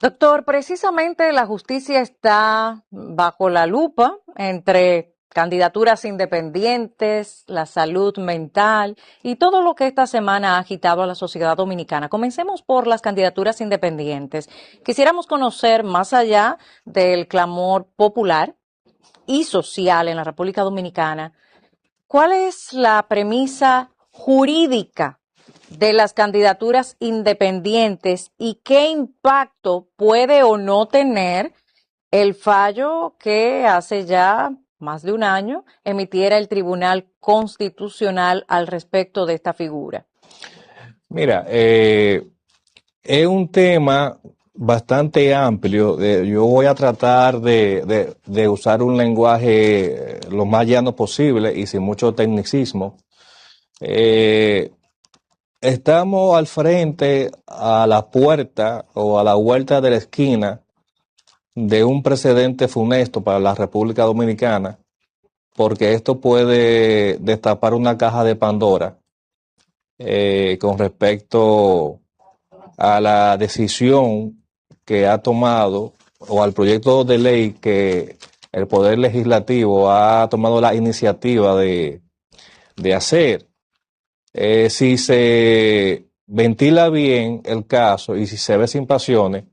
Doctor, precisamente la justicia está bajo la lupa entre candidaturas independientes, la salud mental y todo lo que esta semana ha agitado a la sociedad dominicana. Comencemos por las candidaturas independientes. Quisiéramos conocer, más allá del clamor popular y social en la República Dominicana, ¿cuál es la premisa jurídica de las candidaturas independientes y qué impacto puede o no tener el fallo que hace ya más de un año emitiera el Tribunal Constitucional al respecto de esta figura? Mira, es un tema bastante amplio. Yo voy a tratar de usar un lenguaje lo más llano posible y sin mucho tecnicismo. Eh, Estamos al frente, a la puerta o a la vuelta de la esquina de un precedente funesto para la República Dominicana, porque esto puede destapar una caja de Pandora con respecto a la decisión que ha tomado o al proyecto de ley que el Poder Legislativo ha tomado la iniciativa de hacer. Si se ventila bien el caso y si se ve sin pasiones,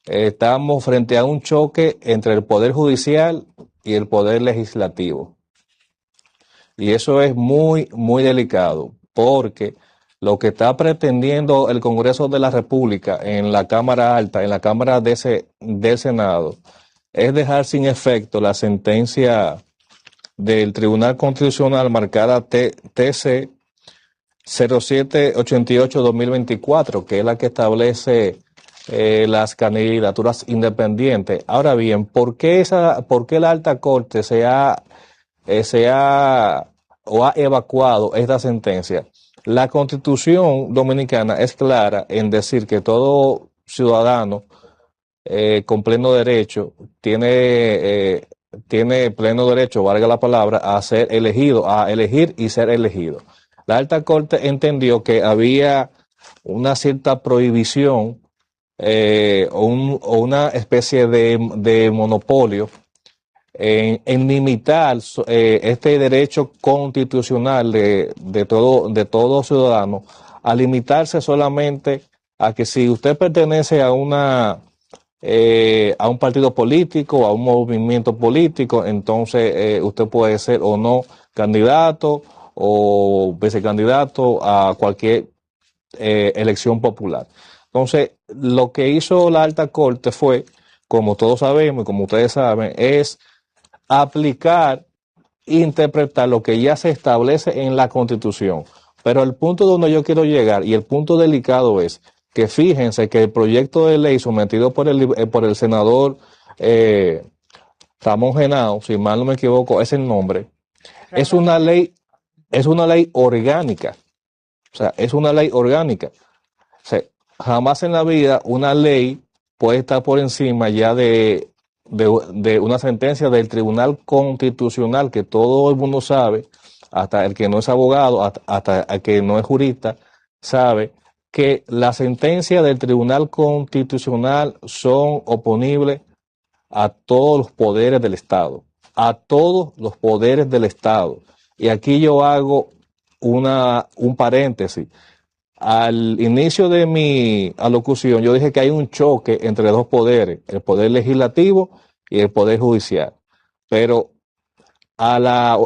estamos frente a un choque entre el Poder Judicial y el Poder Legislativo. Y eso es muy, muy delicado, porque lo que está pretendiendo el Congreso de la República en la Cámara Alta, en la Cámara del Senado, es dejar sin efecto la sentencia del Tribunal Constitucional marcada TC 0788-2024, que es la que establece las candidaturas independientes. Ahora bien, ¿por qué la Alta Corte o ha evacuado esta sentencia? La Constitución dominicana es clara en decir que todo ciudadano con pleno derecho tiene pleno derecho, valga la palabra, a ser elegido, a elegir y ser elegido. La Alta Corte entendió que había una cierta prohibición o una especie de monopolio en limitar este derecho constitucional de todo ciudadano a limitarse solamente a que si usted pertenece a un partido político, a un movimiento político, entonces usted puede ser o no candidato o vicecandidato a cualquier elección popular. Entonces, lo que hizo la Alta Corte fue, como todos sabemos y como ustedes saben, es aplicar e interpretar lo que ya se establece en la Constitución. Pero el punto donde yo quiero llegar y el punto delicado es que fíjense que el proyecto de ley sometido por el senador Ramón Genao, si mal no me equivoco, es el nombre, es una ley, es una ley orgánica. O sea, es una ley orgánica. O sea, jamás en la vida una ley puede estar por encima ya de una sentencia del Tribunal Constitucional, que todo el mundo sabe, hasta el que no es abogado, hasta el que no es jurista, sabe que las sentencias del Tribunal Constitucional son oponibles a todos los poderes del Estado, a todos los poderes del Estado. Y aquí yo hago un paréntesis. Al inicio de mi alocución, yo dije que hay un choque entre dos poderes, el poder legislativo y el poder judicial. Pero a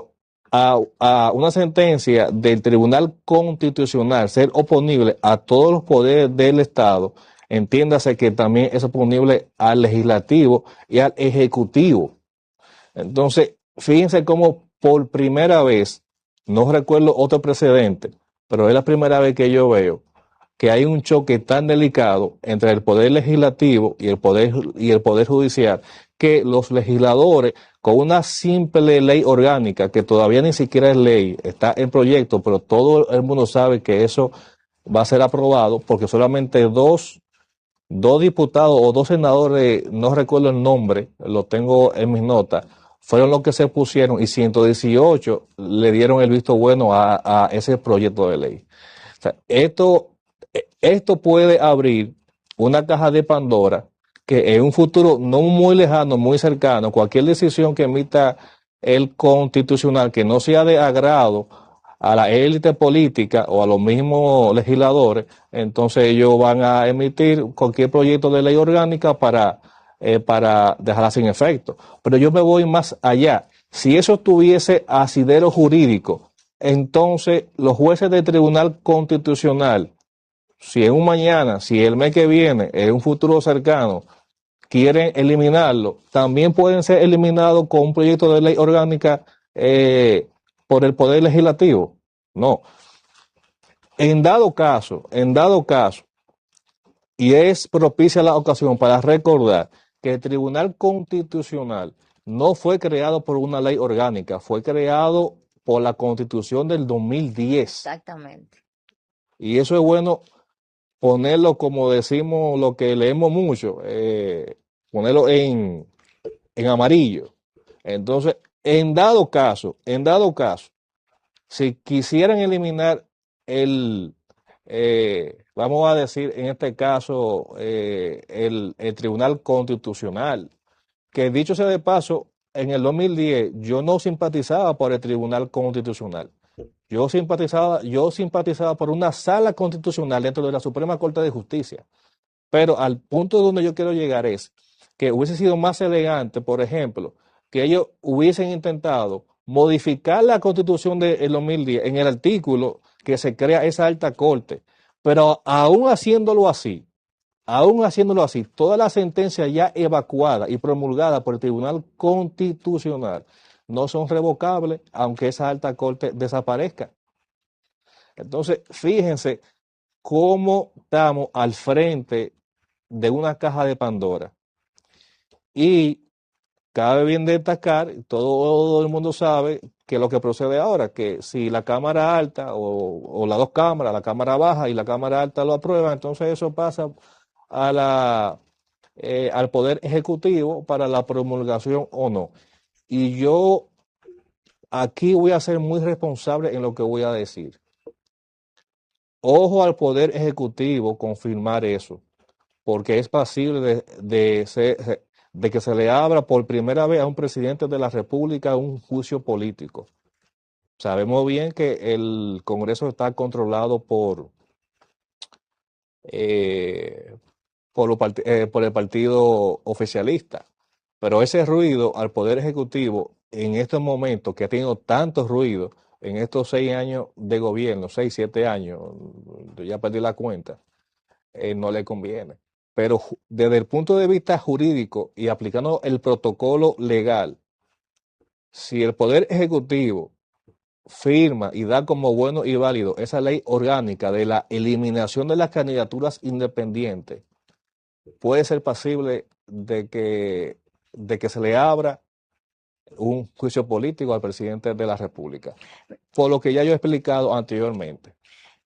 a una sentencia del Tribunal Constitucional ser oponible a todos los poderes del Estado, entiéndase que también es oponible al legislativo y al ejecutivo. Entonces, fíjense cómo por primera vez, no recuerdo otro precedente, pero es la primera vez que yo veo que hay un choque tan delicado entre el poder legislativo y el poder judicial, que los legisladores, con una simple ley orgánica, que todavía ni siquiera es ley, está en proyecto, pero todo el mundo sabe que eso va a ser aprobado, porque solamente dos diputados o dos senadores, no recuerdo el nombre, lo tengo en mis notas, fueron los que se pusieron y 118 le dieron el visto bueno a ese proyecto de ley. O sea, esto puede abrir una caja de Pandora que en un futuro no muy lejano, muy cercano, cualquier decisión que emita el constitucional que no sea de agrado a la élite política o a los mismos legisladores, entonces ellos van a emitir cualquier proyecto de ley orgánica para dejarla sin efecto. Pero yo me voy más allá. Si eso tuviese asidero jurídico, entonces los jueces del Tribunal Constitucional, si en un mañana, si el mes que viene, en un futuro cercano, quieren eliminarlo, también pueden ser eliminados con un proyecto de ley orgánica por el Poder Legislativo. No. En dado caso, y es propicia la ocasión para recordar que el Tribunal Constitucional no fue creado por una ley orgánica, fue creado por la Constitución del 2010. Exactamente. Y eso es bueno ponerlo, como decimos, lo que leemos mucho, ponerlo en amarillo. Entonces, en dado caso, si quisieran eliminar el, vamos a decir, en este caso, el Tribunal Constitucional, que dicho sea de paso, en el 2010 yo no simpatizaba por el Tribunal Constitucional. Yo simpatizaba por una sala constitucional dentro de la Suprema Corte de Justicia. Pero al punto donde yo quiero llegar es que hubiese sido más elegante, por ejemplo, que ellos hubiesen intentado modificar la Constitución del 2010 en el artículo que se crea esa alta corte. Pero aún haciéndolo así, todas las sentencias ya evacuadas y promulgadas por el Tribunal Constitucional no son revocables, aunque esa alta corte desaparezca. Entonces, fíjense cómo estamos al frente de una caja de Pandora. Y cabe bien destacar, todo el mundo sabe que lo que procede ahora, que si la Cámara Alta o las dos cámaras, la Cámara Baja y la Cámara Alta lo aprueban, entonces eso pasa al Poder Ejecutivo para la promulgación o no. Y yo aquí voy a ser muy responsable en lo que voy a decir. Ojo al Poder Ejecutivo confirmar eso, porque es pasible de que se le abra por primera vez a un presidente de la República un juicio político. Sabemos bien que el Congreso está controlado eh, por el partido oficialista, pero ese ruido al Poder Ejecutivo en estos momentos, que ha tenido tanto ruido en estos 6 años de gobierno, 6, 7 años, ya perdí la cuenta, no le conviene. Pero desde el punto de vista jurídico y aplicando el protocolo legal, si el Poder Ejecutivo firma y da como bueno y válido esa ley orgánica de la eliminación de las candidaturas independientes, puede ser pasible de que se le abra un juicio político al presidente de la República, por lo que ya yo he explicado anteriormente.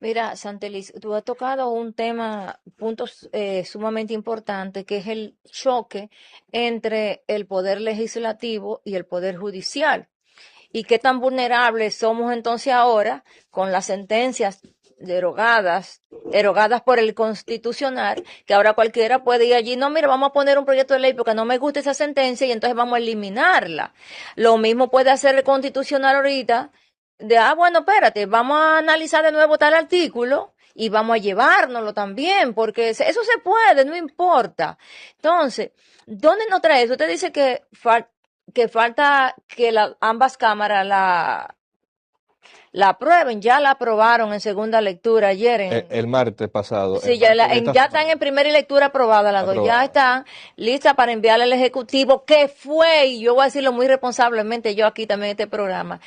Mira, Santelis, tú has tocado un tema, puntos sumamente importantes, que es el choque entre el poder legislativo y el poder judicial. Y qué tan vulnerables somos entonces ahora con las sentencias erogadas por el Constitucional, que ahora cualquiera puede ir allí, no, mira, vamos a poner un proyecto de ley porque no me gusta esa sentencia y entonces vamos a eliminarla. Lo mismo puede hacer el Constitucional ahorita, bueno, espérate, vamos a analizar de nuevo tal artículo y vamos a llevárnoslo también, porque eso se puede, no importa. Entonces, ¿dónde nos trae eso? Usted dice que falta que ambas cámaras la aprueben, ya la aprobaron en segunda lectura ayer. El martes pasado. Sí, ya están en primera lectura aprobada las dos, ya están listas para enviarle al Ejecutivo, que fue, y yo voy a decirlo muy responsablemente, yo aquí también en este programa,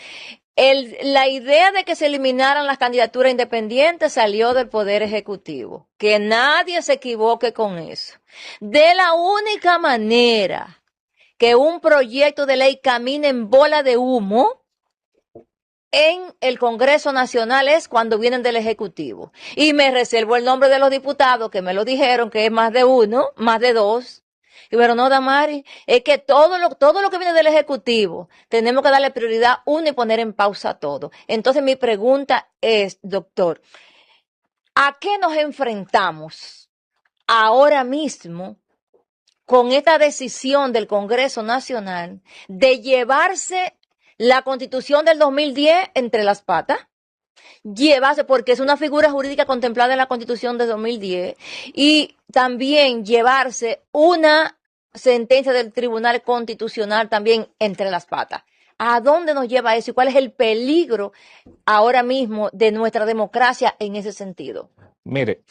la idea de que se eliminaran las candidaturas independientes salió del Poder Ejecutivo. Que nadie se equivoque con eso. De la única manera que un proyecto de ley camine en bola de humo en el Congreso Nacional es cuando vienen del Ejecutivo. Y me reservo el nombre de los diputados que me lo dijeron, que es más de uno, más de dos. Pero no, Damari, es que todo lo que viene del Ejecutivo, tenemos que darle prioridad uno y poner en pausa todo. Entonces mi pregunta es, doctor, ¿a qué nos enfrentamos ahora mismo con esta decisión del Congreso Nacional de llevarse la Constitución del 2010 entre las patas, llevarse, porque es una figura jurídica contemplada en la Constitución de 2010, y también llevarse una sentencia del Tribunal Constitucional también entre las patas. ¿A dónde nos lleva eso y cuál es el peligro ahora mismo de nuestra democracia en ese sentido? Mire,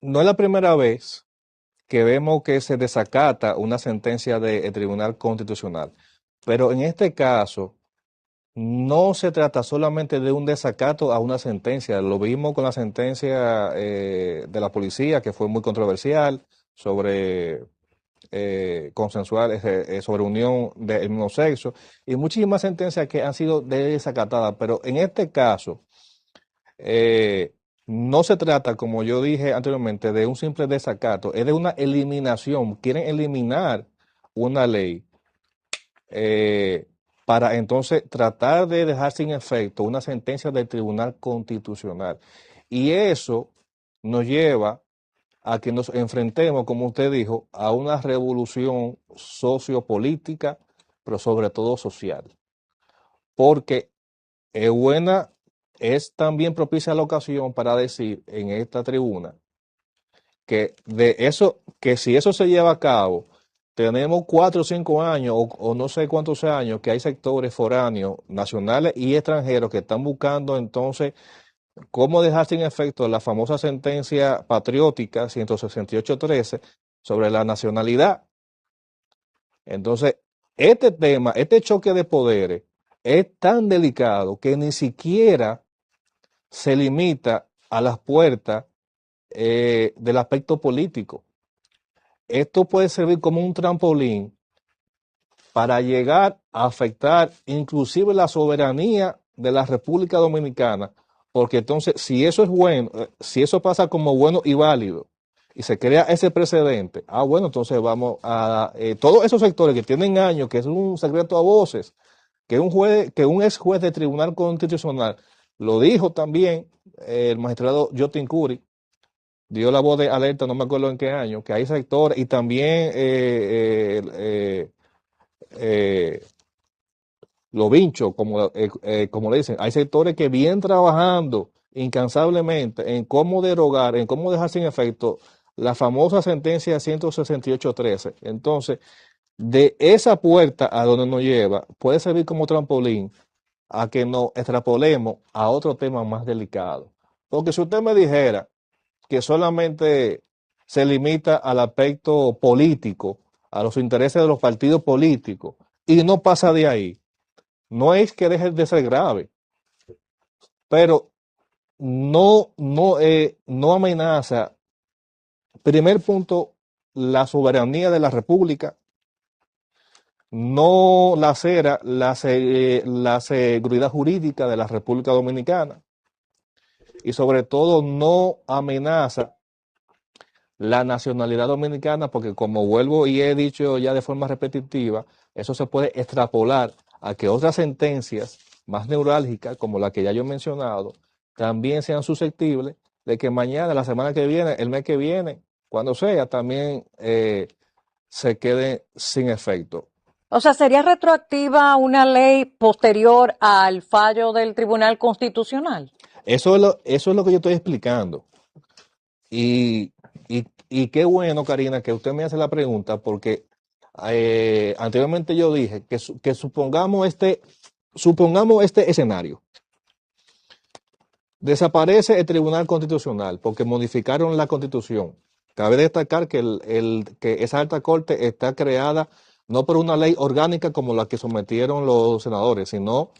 no es la primera vez que vemos que se desacata una sentencia del Tribunal Constitucional, pero en este caso no se trata solamente de un desacato a una sentencia. Lo vimos con la sentencia de la policía, que fue muy controversial, sobre consensual, sobre unión del mismo sexo, y muchísimas sentencias que han sido desacatadas. Pero en este caso, eh, no se trata, como yo dije anteriormente, de un simple desacato, es de una eliminación. Quieren eliminar una ley eh, para entonces tratar de dejar sin efecto una sentencia del Tribunal Constitucional. Y eso nos lleva a que nos enfrentemos, como usted dijo, a una revolución sociopolítica, pero sobre todo social. Porque es buena, es también propicia la ocasión para decir en esta tribuna que de eso, que si eso se lleva a cabo, tenemos 4 o 5 años, o no sé cuántos años, que hay sectores foráneos, nacionales y extranjeros, que están buscando entonces cómo dejar sin efecto la famosa sentencia patriótica 168.13 sobre la nacionalidad. Entonces, este tema, este choque de poderes es tan delicado que ni siquiera se limita a las puertas del aspecto político. Esto puede servir como un trampolín para llegar a afectar inclusive la soberanía de la República Dominicana, porque entonces si eso es bueno, si eso pasa como bueno y válido y se crea ese precedente, bueno, entonces vamos a todos esos sectores que tienen años, que es un secreto a voces, que un ex juez del Tribunal Constitucional lo dijo también el magistrado Jotin Curi, dio la voz de alerta, no me acuerdo en qué año, que hay sectores y también eh, los vinchos, como le dicen, hay sectores que vienen trabajando incansablemente en cómo derogar, en cómo dejar sin efecto la famosa sentencia 168.13. Entonces, de esa puerta a donde nos lleva, puede servir como trampolín a que nos extrapolemos a otro tema más delicado. Porque si usted me dijera que solamente se limita al aspecto político, a los intereses de los partidos políticos, y no pasa de ahí, no es que deje de ser grave, pero no amenaza, primer punto, la soberanía de la República, no lacera la seguridad jurídica de la República Dominicana y sobre todo no amenaza la nacionalidad dominicana, porque como vuelvo y he dicho ya de forma repetitiva, eso se puede extrapolar a que otras sentencias más neurálgicas, como la que ya yo he mencionado, también sean susceptibles de que mañana, la semana que viene, el mes que viene, cuando sea, también se quede sin efecto. O sea, ¿sería retroactiva una ley posterior al fallo del Tribunal Constitucional? Eso es lo que yo estoy explicando. Y, y qué bueno, Karina, que usted me hace la pregunta, porque anteriormente yo dije que supongamos este escenario. Desaparece el Tribunal Constitucional porque modificaron la Constitución. Cabe destacar que esa alta corte está creada no por una ley orgánica como la que sometieron los senadores, sino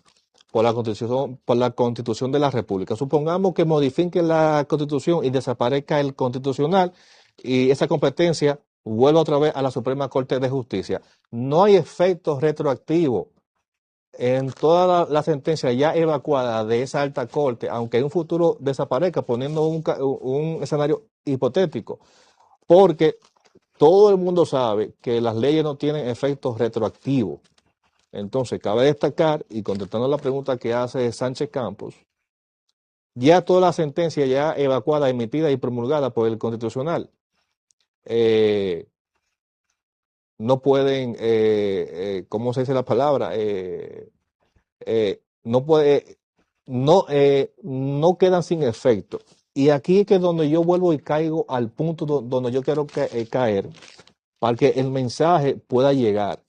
por la Constitución de la República. Supongamos que modifiquen la Constitución y desaparezca el Constitucional y esa competencia vuelva otra vez a la Suprema Corte de Justicia. No hay efecto retroactivo en toda la sentencia ya evacuada de esa alta corte, aunque en un futuro desaparezca, poniendo un escenario hipotético, porque todo el mundo sabe que las leyes no tienen efectos retroactivos. Entonces, cabe destacar, y contestando la pregunta que hace Sánchez Campos, ya toda la sentencia ya evacuada, emitida y promulgada por el Constitucional, no pueden, ¿cómo se dice la palabra? No puede, no quedan sin efecto. Y aquí es que donde yo vuelvo y caigo al punto donde yo quiero caer para que el mensaje pueda llegar.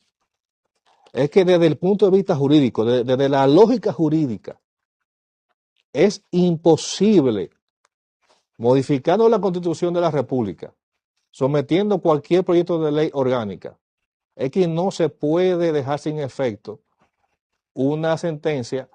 Es que desde el punto de vista jurídico, desde la lógica jurídica, es imposible, modificando la Constitución de la República, sometiendo cualquier proyecto de ley orgánica, es que no se puede dejar sin efecto una sentencia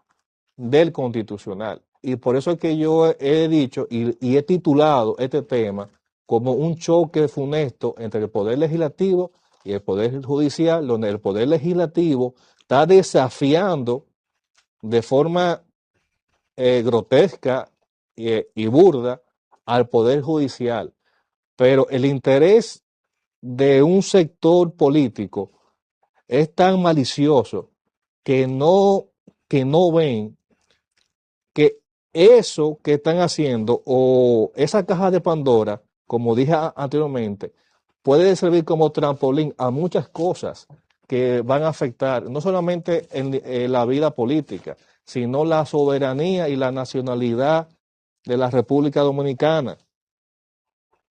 del Constitucional. Y por eso es que yo he dicho y he titulado este tema como un choque funesto entre el Poder Legislativo y el Poder Judicial, donde el Poder Legislativo está desafiando de forma grotesca y burda al Poder Judicial. Pero el interés de un sector político es tan malicioso que que no ven que eso que están haciendo o esa caja de Pandora, como dije anteriormente, puede servir como trampolín a muchas cosas que van a afectar no solamente en la vida política, sino la soberanía y la nacionalidad de la República Dominicana.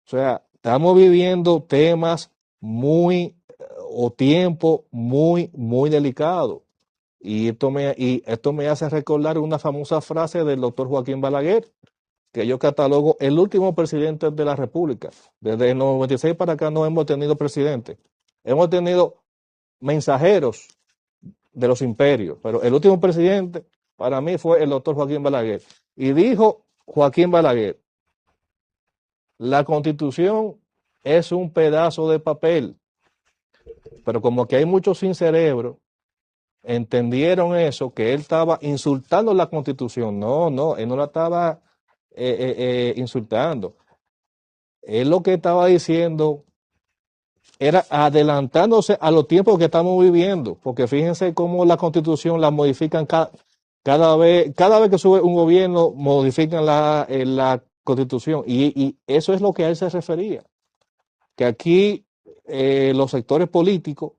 O sea, estamos viviendo temas o tiempo muy delicados. Y esto me hace recordar una famosa frase del doctor Joaquín Balaguer, que yo catalogo el último presidente de la República. Desde el 96 para acá no hemos tenido presidente. Hemos tenido mensajeros de los imperios, pero el último presidente para mí fue el doctor Joaquín Balaguer. Y dijo Joaquín Balaguer, la Constitución es un pedazo de papel, pero como que hay muchos sin cerebro, entendieron eso, que él estaba insultando la Constitución. No, él no la estaba insultando. Él lo que estaba diciendo era adelantándose a los tiempos que estamos viviendo, porque fíjense cómo la Constitución la modifican cada vez que sube un gobierno, modifican la Constitución. Y eso es lo que a él se refería, que aquí los sectores políticos,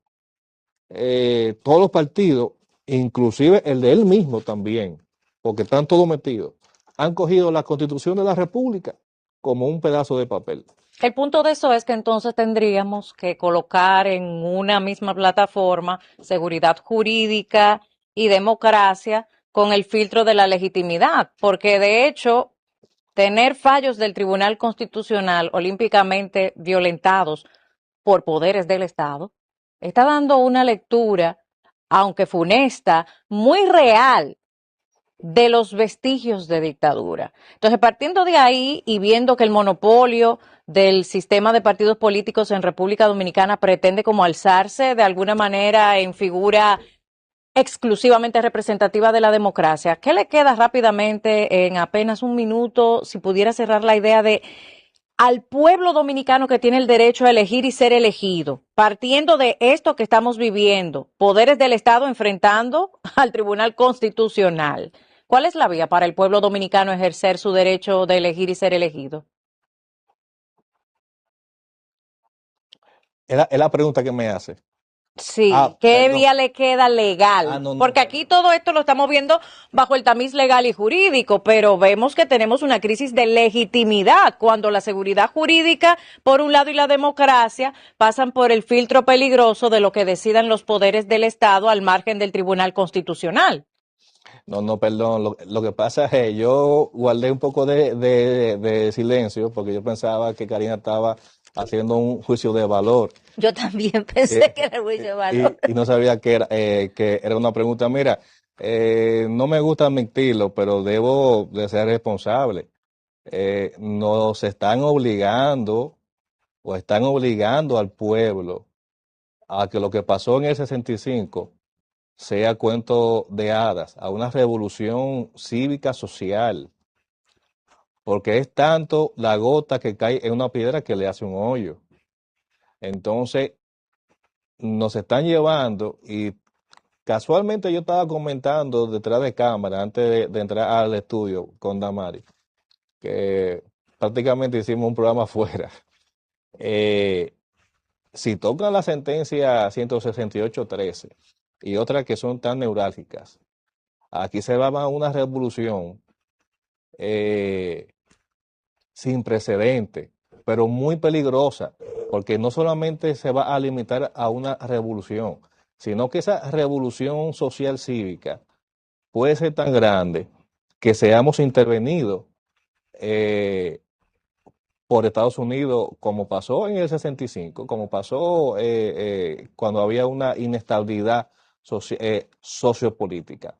todos los partidos, inclusive el de él mismo también, porque están todos metidos, han cogido la Constitución de la República como un pedazo de papel. El punto de eso es que entonces tendríamos que colocar en una misma plataforma seguridad jurídica y democracia con el filtro de la legitimidad, porque de hecho tener fallos del Tribunal Constitucional olímpicamente violentados por poderes del Estado está dando una lectura, aunque funesta, muy real de los vestigios de dictadura. Entonces, partiendo de ahí y viendo que el monopolio del sistema de partidos políticos en República Dominicana pretende como alzarse de alguna manera en figura exclusivamente representativa de la democracia, ¿qué le queda rápidamente en apenas un minuto si pudiera cerrar la idea de al pueblo dominicano que tiene el derecho a elegir y ser elegido, partiendo de esto que estamos viviendo, poderes del Estado enfrentando al Tribunal Constitucional? ¿Cuál es la vía para el pueblo dominicano ejercer su derecho de elegir y ser elegido? Es la pregunta que me hace. Sí, ¿qué Perdón. vía le queda legal? No. Porque aquí todo esto lo estamos viendo bajo el tamiz legal y jurídico, pero vemos que tenemos una crisis de legitimidad cuando la seguridad jurídica, por un lado, y la democracia pasan por el filtro peligroso de lo que decidan los poderes del Estado al margen del Tribunal Constitucional. No, perdón. Lo que pasa es que yo guardé un poco de silencio porque yo pensaba que Karina estaba haciendo un juicio de valor. Yo también pensé que era el juicio de valor. Y no sabía que era una pregunta. Mira, no me gusta admitirlo, pero debo de ser responsable. Nos están obligando o están obligando al pueblo a que lo que pasó en el 65 sea cuento de hadas, a una revolución cívica social, porque es tanto la gota que cae en una piedra que le hace un hoyo. Entonces, nos están llevando y casualmente yo estaba comentando detrás de cámara antes de entrar al estudio con Damari, que prácticamente hicimos un programa afuera. si tocan la sentencia 168.13 y otras que son tan neurálgicas, aquí se va a una revolución eh, sin precedente, pero muy peligrosa, porque no solamente se va a limitar a una revolución, sino que esa revolución social cívica puede ser tan grande que seamos intervenidos eh, por Estados Unidos, como pasó en el 65, como pasó cuando había una inestabilidad sociopolítica.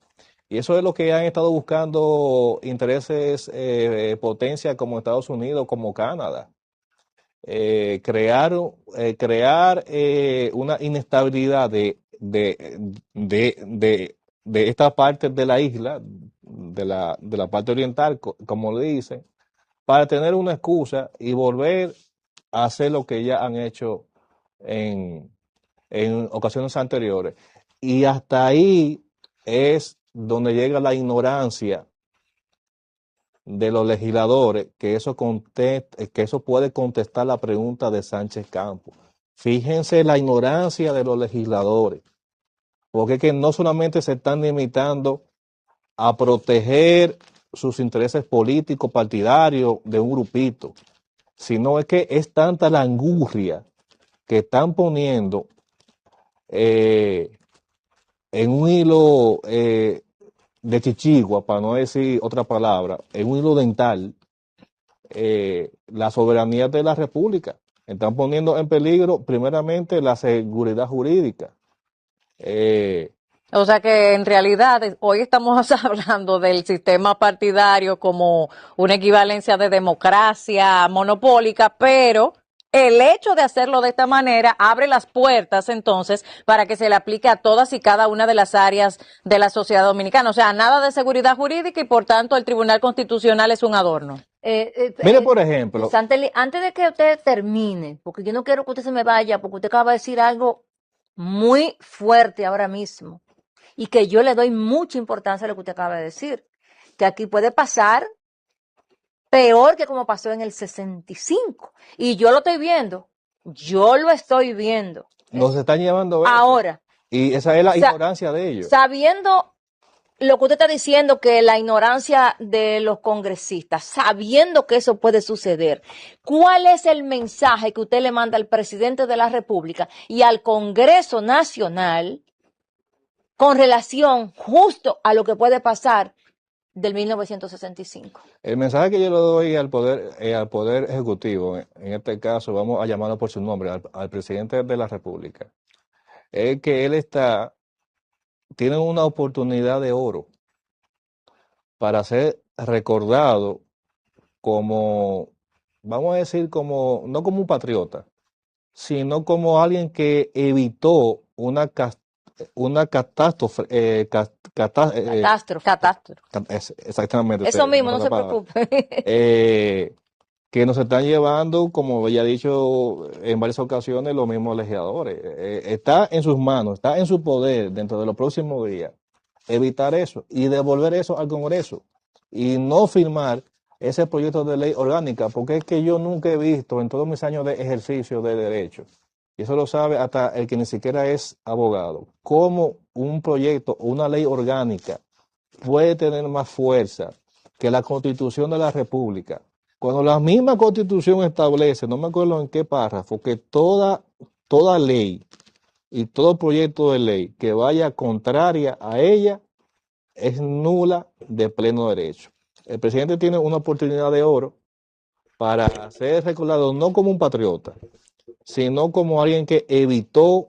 Y eso es lo que han estado buscando intereses potencias como Estados Unidos, como Canadá. Crear una inestabilidad de esta parte de la isla, de la parte oriental, como le dicen, para tener una excusa y volver a hacer lo que ya han hecho en, en ocasiones anteriores. Y hasta ahí es donde llega la ignorancia de los legisladores, que eso puede contestar la pregunta de Sánchez Campos. Fíjense la ignorancia de los legisladores, porque es que no solamente se están limitando a proteger sus intereses políticos, partidarios de un grupito, sino es que es tanta la angurria que están poniendo en un hilo de chichigua, para no decir otra palabra, en un hilo dental, la soberanía de la República. Están poniendo en peligro primeramente la seguridad jurídica. O sea que en realidad hoy estamos hablando del sistema partidario como una equivalencia de democracia monopólica, pero el hecho de hacerlo de esta manera abre las puertas entonces para que se le aplique a todas y cada una de las áreas de la sociedad dominicana. O sea, nada de seguridad jurídica y por tanto el Tribunal Constitucional es un adorno. Mire, por ejemplo, Santeli, antes de que usted termine, porque yo no quiero que usted se me vaya, porque usted acaba de decir algo muy fuerte ahora mismo y que yo le doy mucha importancia a lo que usted acaba de decir, que aquí puede pasar peor que como pasó en el 65. Y yo lo estoy viendo, yo lo estoy viendo. nos están llevando eso. Ahora, Y esa es la ignorancia de ellos. sabiendo lo que usted está diciendo, que la ignorancia de los congresistas, sabiendo que eso puede suceder, ¿cuál es el mensaje que usted le manda al presidente de la República y al Congreso Nacional con relación justo a lo que puede pasar del 1965? El mensaje que yo le doy al poder ejecutivo, en este caso vamos a llamarlo por su nombre, al presidente de la República, es que él tiene una oportunidad de oro para ser recordado como, vamos a decir, no como un patriota, sino como alguien que evitó una catástrofe, Catástrofe. exactamente, Eso mismo, no no la se palabra, preocupe. que nos están llevando, como ya he dicho en varias ocasiones, los mismos legisladores. Está en sus manos, está en su poder dentro de los próximos días evitar eso y devolver eso al Congreso y no firmar ese proyecto de ley orgánica, porque es que yo nunca he visto en todos mis años de ejercicio de derecho, y eso lo sabe hasta el que ni siquiera es abogado, cómo un proyecto o una ley orgánica puede tener más fuerza que la Constitución de la República. Cuando la misma Constitución establece, no me acuerdo en qué párrafo, que toda ley y todo proyecto de ley que vaya contraria a ella es nula de pleno derecho. El presidente tiene una oportunidad de oro para ser recordado no como un patriota, sino como alguien que evitó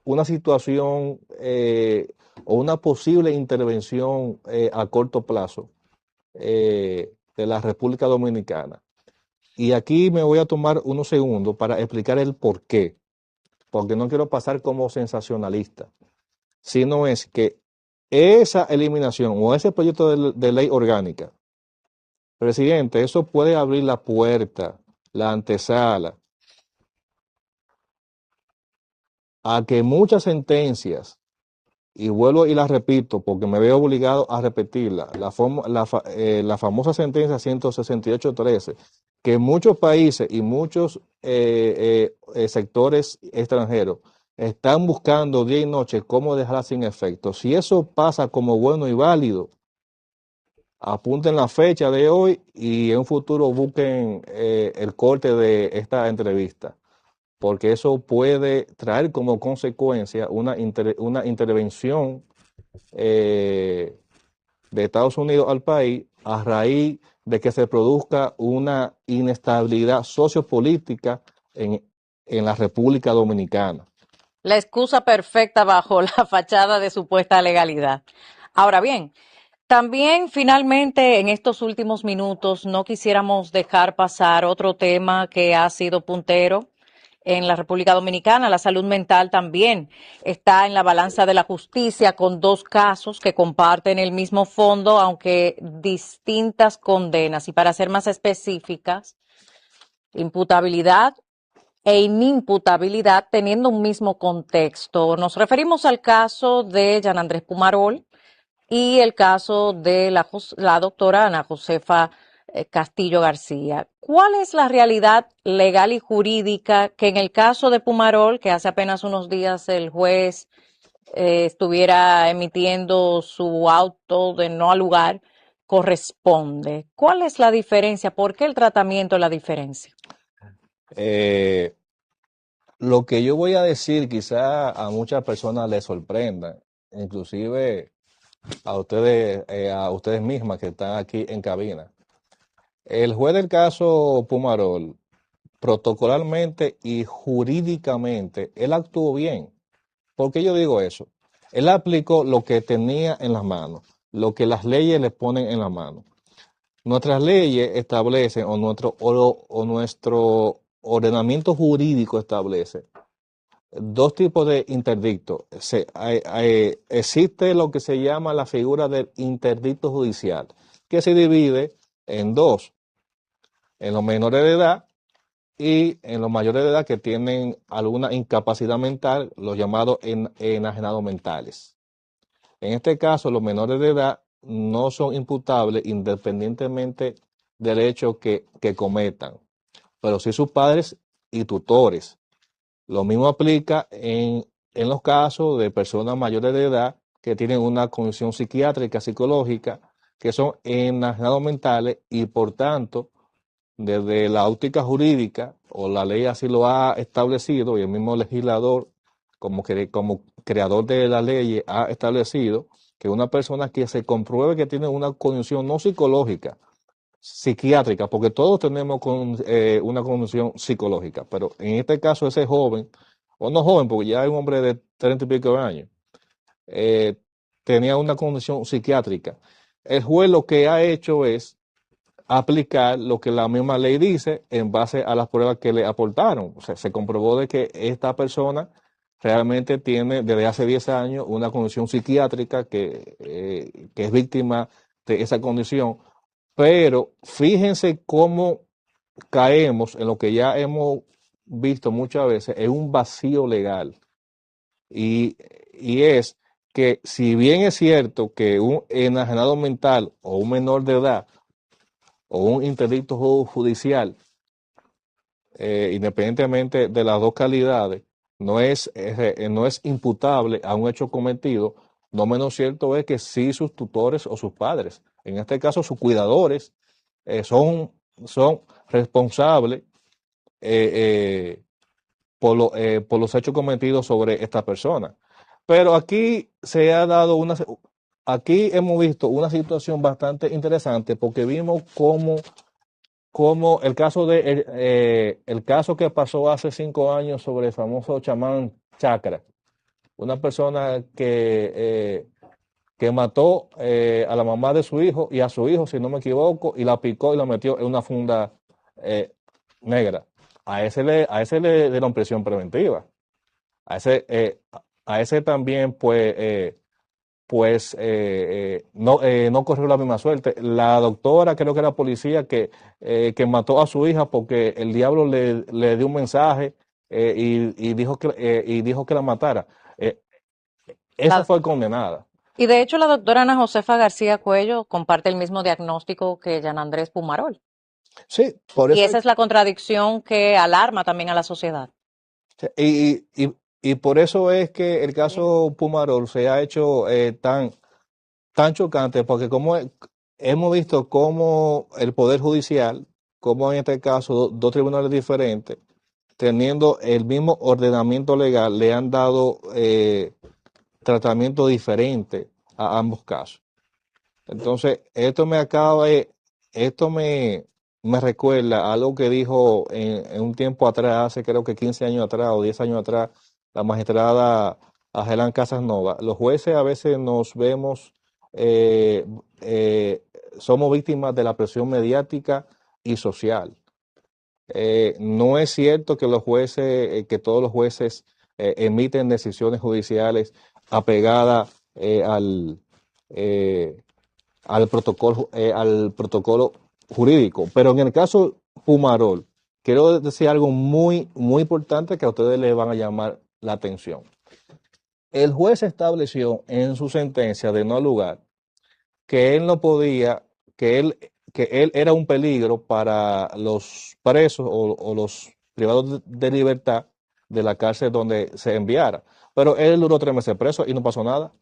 una situación o una posible intervención a corto plazo de la República Dominicana. Y aquí me voy a tomar unos segundos para explicar el por qué, porque no quiero pasar como sensacionalista, sino es que esa eliminación o ese proyecto de ley orgánica, presidente, eso puede abrir la puerta, la antesala, a que muchas sentencias, y vuelvo y las repito porque me veo obligado a repetirla, la famosa sentencia 168.13, que muchos países y muchos sectores extranjeros están buscando día y noche cómo dejarla sin efecto. Si eso pasa como bueno y válido, apunten la fecha de hoy y en un futuro busquen el corte de esta entrevista, porque eso puede traer como consecuencia una intervención eh, de Estados Unidos al país a raíz de que se produzca una inestabilidad sociopolítica en la República Dominicana. La excusa perfecta bajo la fachada de supuesta legalidad. Ahora bien, también finalmente en estos últimos minutos no quisiéramos dejar pasar otro tema que ha sido puntero en la República Dominicana. La salud mental también está en la balanza de la justicia con dos casos que comparten el mismo fondo, aunque distintas condenas. Y para ser más específicas, imputabilidad e inimputabilidad teniendo un mismo contexto. Nos referimos al caso de Yan Andrés Pumarol y el caso de la doctora Ana Josefa Castillo García. ¿Cuál es la realidad legal y jurídica que en el caso de Pumarol, que hace apenas unos días el juez estuviera emitiendo su auto de no al lugar, corresponde? ¿Cuál es la diferencia? ¿Por qué el tratamiento es la diferencia? Eh, lo que yo voy a decir quizá a muchas personas les sorprenda, inclusive a ustedes mismas que están aquí en cabina. El juez del caso Pumarol, protocolarmente y jurídicamente, él actuó bien. ¿Por qué yo digo eso? Él aplicó lo que tenía en las manos, lo que las leyes le ponen en las manos. Nuestras leyes establecen, o nuestro ordenamiento jurídico establece dos tipos de interdicto. Existe lo que se llama la figura del interdicto judicial, que se divide en dos, en los menores de edad y en los mayores de edad que tienen alguna incapacidad mental, los llamados enajenados mentales. En este caso, los menores de edad no son imputables independientemente del hecho que cometan, pero sí sus padres y tutores. Lo mismo aplica en los casos de personas mayores de edad que tienen una condición psiquiátrica, psicológica, que son enajenados mentales y por tanto, desde la óptica jurídica, o la ley así lo ha establecido, y el mismo legislador, como creador de la ley, ha establecido que una persona que se compruebe que tiene una condición no psicológica, psiquiátrica, porque todos tenemos una condición psicológica, pero en este caso ese joven, o no joven, porque ya es un hombre de 30 y pico de años, eh, tenía una condición psiquiátrica. El juez lo que ha hecho es aplicar lo que la misma ley dice en base a las pruebas que le aportaron. O sea, se comprobó de que esta persona realmente tiene desde hace 10 años una condición psiquiátrica que es víctima de esa condición. Pero fíjense cómo caemos en lo que ya hemos visto muchas veces, en un vacío legal. Y, y es que si bien es cierto que un enajenado mental o un menor de edad o un interdicto judicial, independientemente de las dos calidades, no es imputable a un hecho cometido, no menos cierto es que sí sus tutores o sus padres, en este caso sus cuidadores, son responsables eh, por los hechos cometidos sobre esta persona. Pero aquí hemos visto una situación bastante interesante porque vimos cómo el caso que pasó hace 5 años sobre el famoso chamán Chakra, una persona que mató a la mamá de su hijo y a su hijo, si no me equivoco, y la picó y la metió en una funda eh, negra. A ese le dieron prisión preventiva. A ese, eh, a ese también, no corrió la misma suerte. La doctora, creo que era policía, que mató a su hija porque el diablo le dio un mensaje y dijo que la matara. Esa La- fue condenada. y de hecho la doctora Ana Josefa García Cuello comparte el mismo diagnóstico que Yan Andrés Pumarol. Sí, por Y eso esa es la contradicción que alarma también a la sociedad. y por eso es que el caso Pumarol se ha hecho tan chocante, porque hemos visto cómo el Poder Judicial, como en este caso dos tribunales diferentes, teniendo el mismo ordenamiento legal, le han dado tratamiento diferente a ambos casos. Entonces, esto me recuerda a algo que dijo en un tiempo atrás, hace creo que 15 años atrás o 10 años atrás, la magistrada Ajelán Casanova. Los jueces a veces nos vemos, eh, eh, somos víctimas de la presión mediática y social. No es cierto que que todos los jueces emiten decisiones judiciales apegadas eh, al protocolo jurídico. Pero en el caso Pumarol, quiero decir algo muy importante que a ustedes les van a llamar la atención. El juez estableció en su sentencia de no lugar que él no podía, que él era un peligro para los presos o los privados de libertad de la cárcel donde se enviara. Pero él duró 3 meses preso y no pasó nada.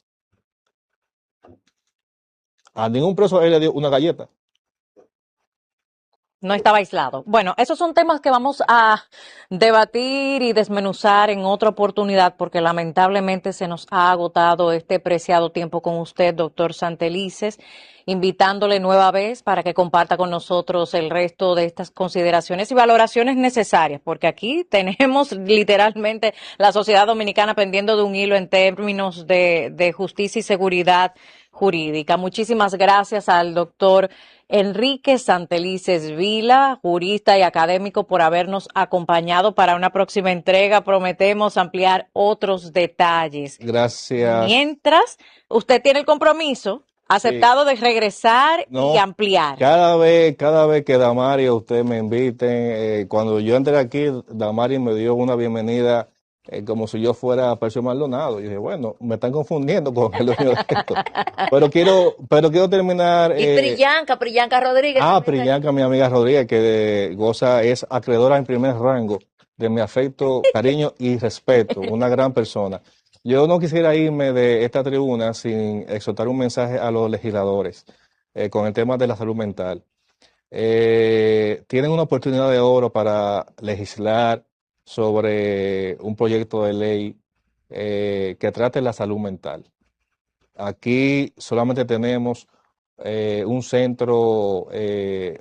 A ningún preso él le dio una galleta. No estaba aislado. Bueno, esos son temas que vamos a debatir y desmenuzar en otra oportunidad porque lamentablemente se nos ha agotado este preciado tiempo con usted, doctor Santelices, invitándole nueva vez para que comparta con nosotros el resto de estas consideraciones y valoraciones necesarias, porque aquí tenemos literalmente la sociedad dominicana pendiendo de un hilo en términos de justicia y seguridad jurídica. Muchísimas gracias al doctor Enrique Santelices Vila, jurista y académico, por habernos acompañado. Para una próxima entrega prometemos ampliar otros detalles. Gracias. Mientras, usted tiene el compromiso Sí. aceptado de regresar y No, ampliar. cada vez que Damari o usted me inviten, cuando yo entré aquí, Damari me dio una bienvenida como si yo fuera Percio Maldonado. Y dije, bueno, me están confundiendo con el dueño de esto. Pero quiero terminar. Y Priyanka Rodríguez. también está allí. Priyanka, mi amiga Rodríguez, que es acreedora en primer rango de mi afecto, cariño y respeto, una gran persona. Yo no quisiera irme de esta tribuna sin exhortar un mensaje a los legisladores con el tema de la salud mental. Tienen una oportunidad de oro para legislar sobre un proyecto de ley que trate la salud mental. Aquí solamente tenemos un centro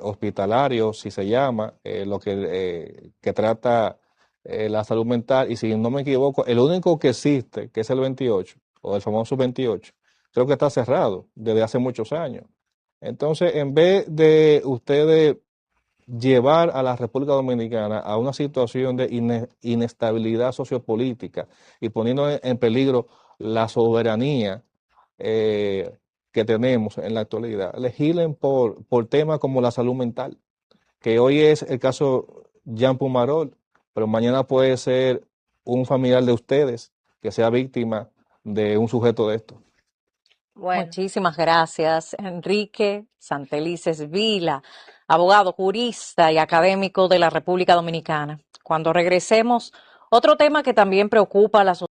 hospitalario, si se llama, que trata la salud mental. Y si no me equivoco, el único que existe, que es el 28, o el famoso 28, creo que está cerrado desde hace muchos años. Entonces, en vez de ustedes llevar a la República Dominicana a una situación de inestabilidad sociopolítica y poniendo en peligro la soberanía eh, que tenemos en la actualidad, legislen por temas como la salud mental, que hoy es el caso Jean Pumarol, pero mañana puede ser un familiar de ustedes que sea víctima de un sujeto de esto. Bueno, Muchísimas gracias, Enrique Santelices Vila, abogado, jurista y académico de la República Dominicana. Cuando regresemos, otro tema que también preocupa a la sociedad.